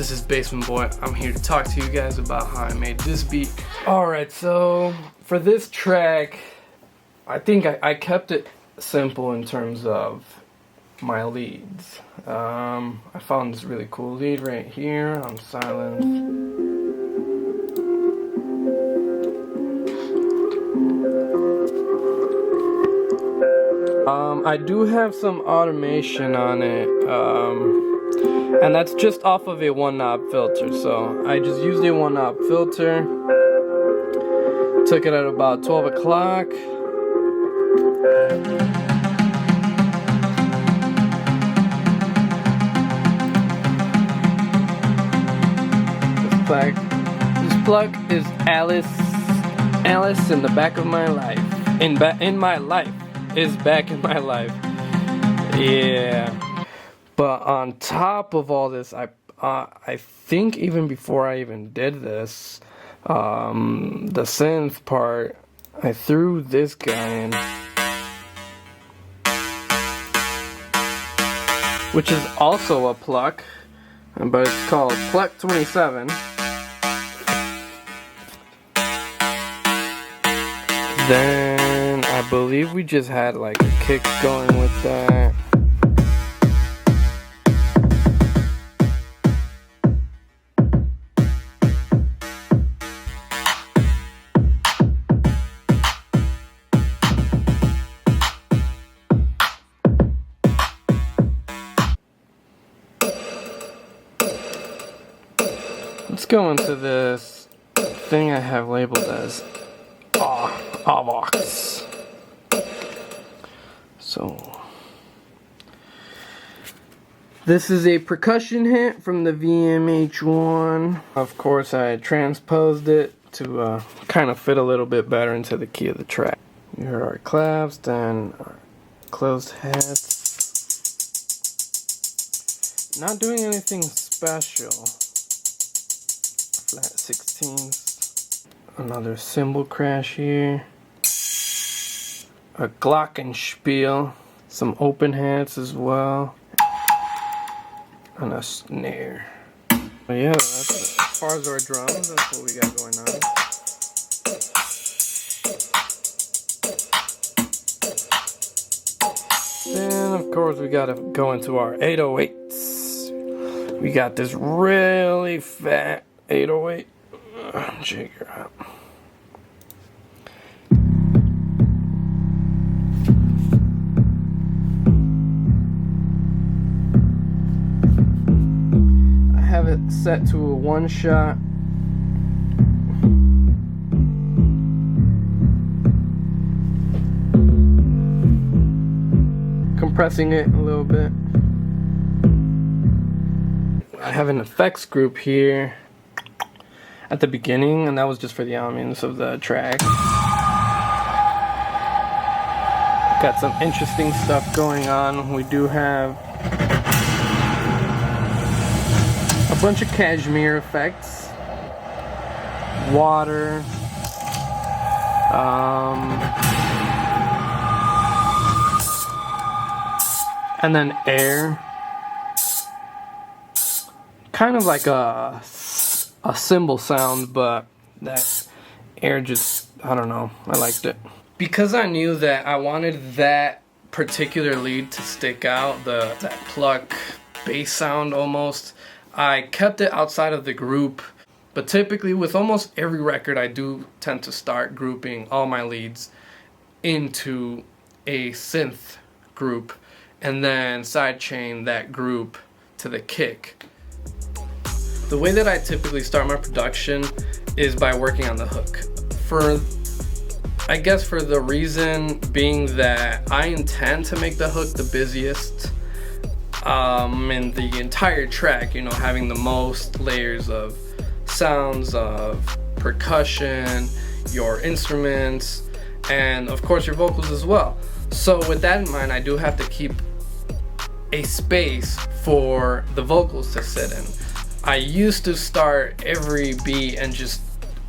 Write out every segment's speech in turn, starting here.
This is Bassmnt Boy. I'm here to talk to you guys about how I made this beat. Alright, so for this track, I think I kept it simple in terms of my leads. I found this really cool lead right here on silence. I do have some automation on it, and that's just off of a one knob filter. So I just used a one knob filter, took it at about 12 o'clock. This plug is Alice in the back of my life. In my life. Is back in my life. Yeah. But on top of all this, I think even before I even did this, the synth part, I threw this guy in, which is also a pluck, but it's called Pluck 27. Then I believe we just had like a kick going with that. Let's go into this thing I have labeled as Avox. So this is a percussion hit from the VMH1. Of course, I transposed it to kind of fit a little bit better into the key of the track. You heard our claps, then our closed heads. Not doing anything special. Flat 16s. Another cymbal crash here. A glockenspiel. Some open hats as well. And a snare. But yeah, that's as far as our drums, that's what we got going on. Then of course we gotta go into our 808s. We got this really fat 808 jigger up. I have it set to a one shot. Compressing it a little bit. I have an effects group here at the beginning, and that was just for the ambience of the track. Got some interesting stuff going on. We do have a bunch of cashmere effects, water, and then air. Kind of like a cymbal sound, but that air just, I don't know, I liked it. Because I knew that I wanted that particular lead to stick out, that pluck bass sound almost, I kept it outside of the group. But typically with almost every record, I do tend to start grouping all my leads into a synth group and then sidechain that group to the kick. The way that I typically start my production is by working on the hook. I guess for the reason being that I intend to make the hook the busiest in the entire track, you know, having the most layers of sounds, of percussion, your instruments, and of course your vocals as well. So with that in mind, I do have to keep a space for the vocals to sit in. I used to start every beat and just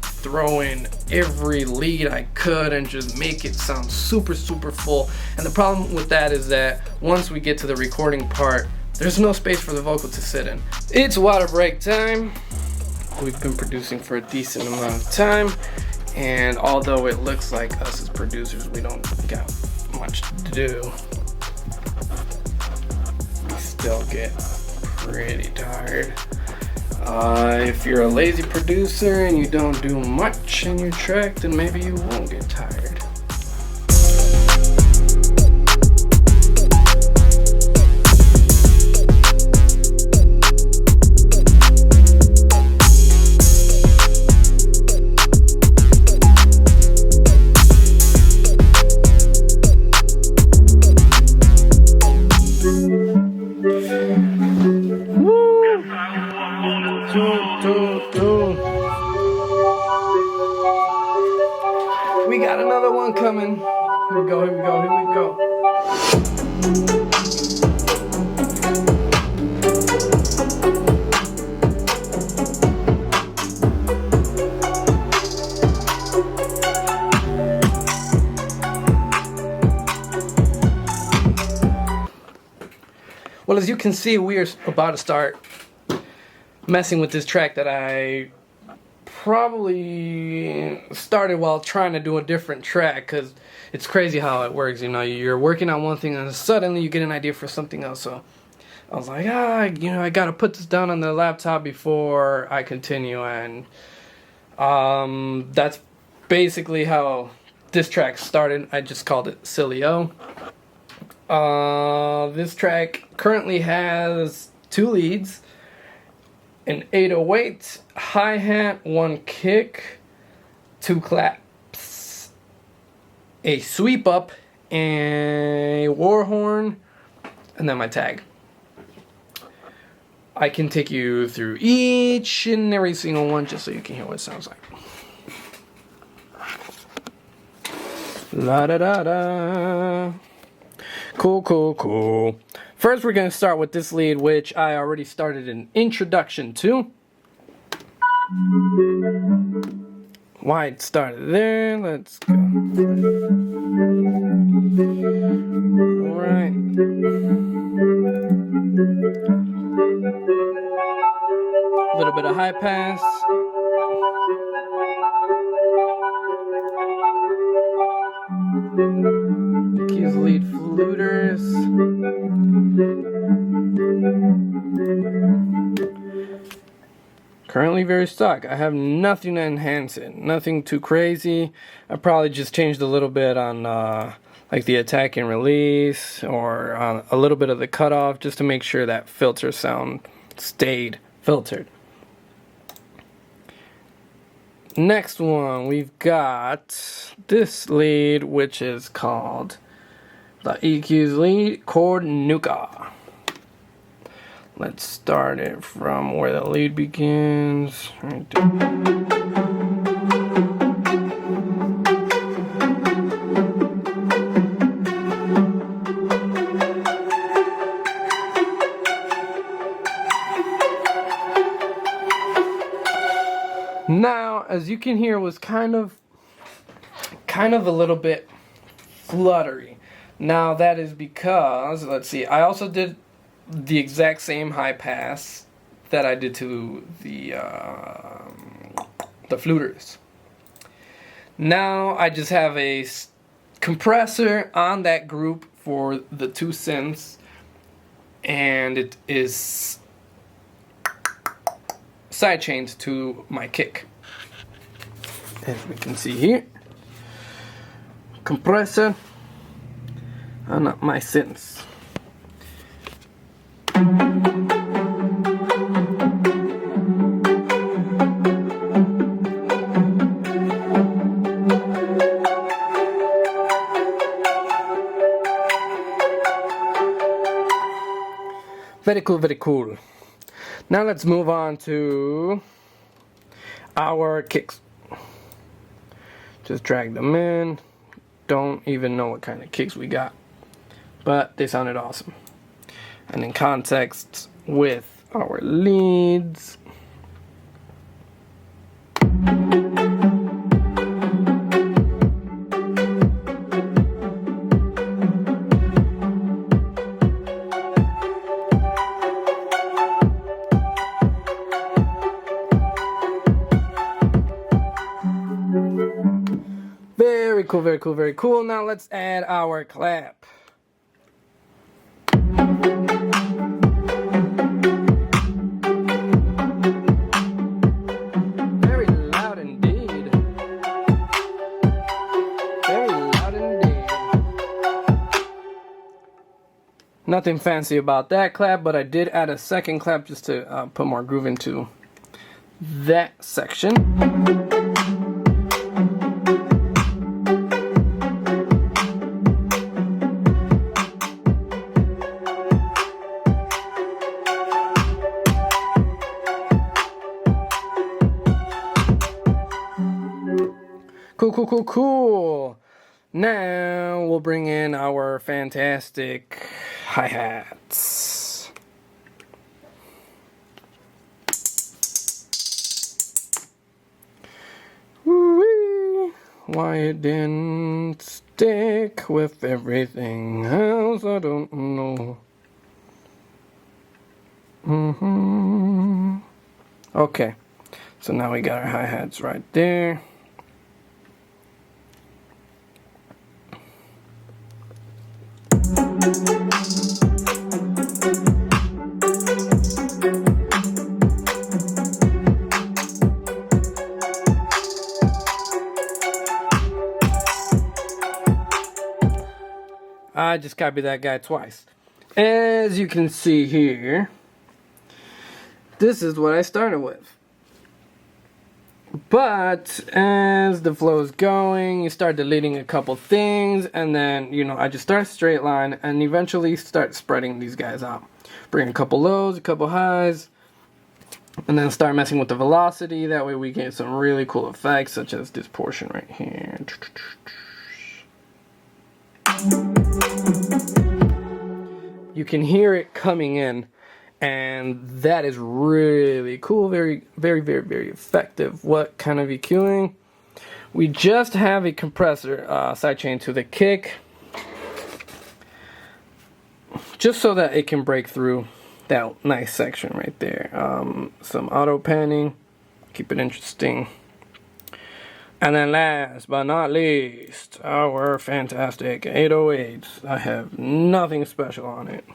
throw in every lead I could and just make it sound super full. And the problem with that is that once we get to the recording part, there's no space for the vocal to sit in. It's water break time. We've been producing for a decent amount of time, and although it looks like us as producers, we don't got much to do, we still get pretty tired. If you're a lazy producer and you don't do much in your track, then maybe you won't get tired. We got another one coming. Here we go, here we go, here we go. Well, as you can see, we are about to start messing with this track that I probably started while trying to do a different track, because it's crazy how it works. You know, you're working on one thing and suddenly you get an idea for something else. So I was like, I gotta put this down on the laptop before I continue, and that's basically how this track started. I just called it Silly O. This track currently has 2 leads, an 808, hi-hat, 1 kick, 2 claps, a sweep up, a war horn, and then my tag. I can take you through each and every single one just so you can hear what it sounds like. La da da da. Cool, cool, cool. First, we're going to start with this lead, which I already started an introduction to. Why it started there, let's go. Alright. A little bit of high pass. The keys lead fluters. Currently very stock. I have nothing to enhance it. Nothing too crazy. I probably just changed a little bit on like the attack and release, or a little bit of the cutoff, just to make sure that filter sound stayed filtered. Next one, we've got this lead, which is called the EQ's lead chord Nuka. Let's start it from where the lead begins. Right there. Now, as you can hear, it was kind of a little bit fluttery. Now that is because, let's see, I also did the exact same high pass that I did to the fluters. Now I just have a compressor on that group for the 2 synths, and it is sidechained to my kick. As we can see here, compressor on my synths. Very cool, very cool. Now let's move on to our kicks. Just drag them in. Don't even know what kind of kicks we got, but they sounded awesome. And in context with our leads, Very cool, very cool, very cool. Now let's add our clap. Very loud indeed. Very loud indeed. Nothing fancy about that clap, but I did add a second clap just to put more groove into that section. Cool, cool, cool, cool. Now we'll bring in our fantastic hi-hats. Woo-wee. Why it didn't stick with everything else, I don't know. Okay, so now we got our hi-hats right there. I just copied that guy twice. As you can see here, this is what I started with. But as the flow is going, you start deleting a couple things, and then, you know, I just start straight line and eventually start spreading these guys out. Bring a couple lows, a couple highs, and then start messing with the velocity. That way we get some really cool effects, such as this portion right here. You can hear it coming in, and that is really cool. Very, very, very, very effective. What kind of EQing? We just have a compressor sidechain to the kick, just so that it can break through that nice section right there. Some auto panning, keep it interesting. And then last but not least, our fantastic 808s. I have nothing special on it.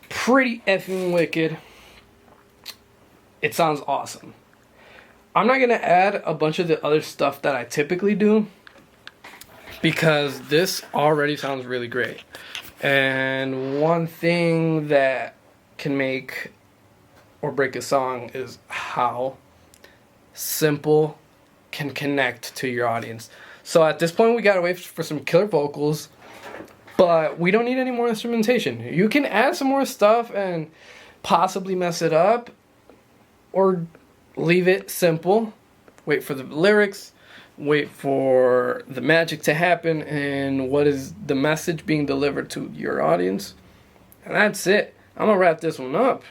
Pretty effing wicked. It sounds awesome. I'm not gonna add a bunch of the other stuff that I typically do because this already sounds really great. And one thing that can make or break a song is how simple can connect to your audience. So at this point, we gotta wait for some killer vocals, but we don't need any more instrumentation. You can add some more stuff and possibly mess it up, or leave it simple, wait for the lyrics, wait for the magic to happen, and what is the message being delivered to your audience. And that's it. I'm gonna wrap this one up.